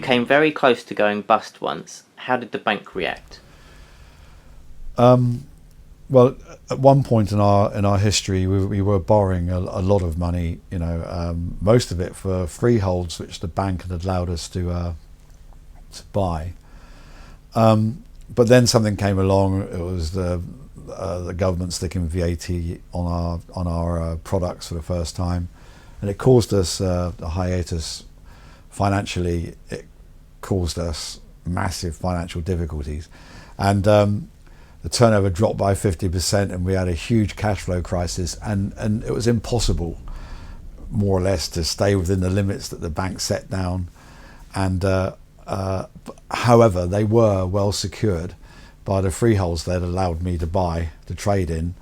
came very close to going bust once. How did the bank react? Well, at one point in our history, we were borrowing a lot of money. Most of it for freeholds, which the bank had allowed us to buy. But then something came along. It was the government sticking VAT on our products for the first time, and it caused us a hiatus financially. It caused us massive financial difficulties, and the turnover dropped by 50%, and we had a huge cash flow crisis, and it was impossible, more or less, to stay within the limits that the bank set down. And however, they were well secured by the freeholds they'd allowed me to trade in.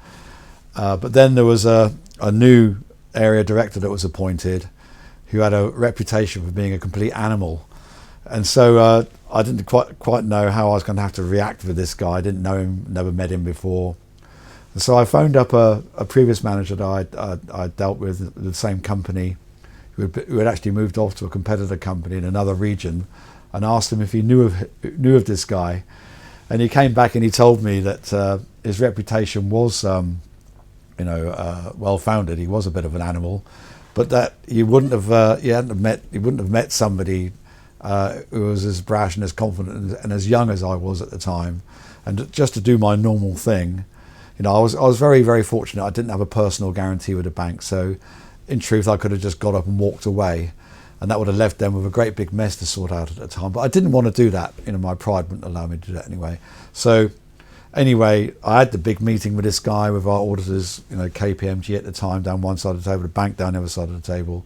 But then there was a new area director that was appointed, who had a reputation for being a complete animal. And so I didn't quite know how I was going to have to react with this guy. I didn't know him, never met him before. And so I phoned up a previous manager that I dealt with the same company, who had actually moved off to a competitor company in another region, and asked him if he knew of this guy. And he came back and he told me that his reputation was well founded. He was a bit of an animal, but that he wouldn't have met somebody who was as brash and as confident and as young as I was at the time, and just to do my normal thing. I was very, very fortunate. I didn't have a personal guarantee with the bank, so in truth I could have just got up and walked away, and that would have left them with a great big mess to sort out at the time. But I didn't want to do that. My pride wouldn't allow me to do that anyway. So anyway, I had the big meeting with this guy, with our auditors, KPMG at the time, down one side of the table, the bank down the other side of the table.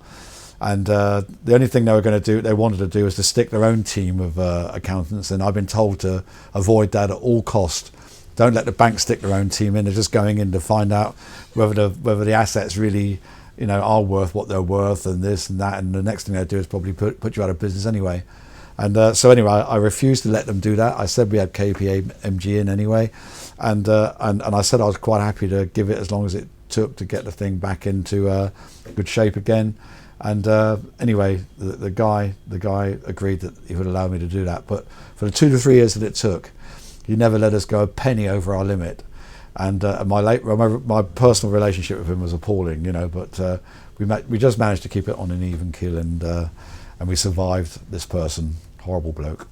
And the only thing they wanted to do was to stick their own team of accountants, and I've been told to avoid that at all cost. Don't let the bank stick their own team in. They're just going in to find out whether the assets really, are worth what they're worth, and this and that. And the next thing they do is probably put you out of business anyway. And so anyway, I refused to let them do that. I said we had KPMG in anyway, and I said I was quite happy to give it as long as it took to get the thing back into good shape again. And anyway, the guy agreed that he would allow me to do that. But for the 2 to 3 years that it took, he never let us go a penny over our limit. And my personal relationship with him was appalling, But we just managed to keep it on an even keel, and we survived this person. Horrible bloke.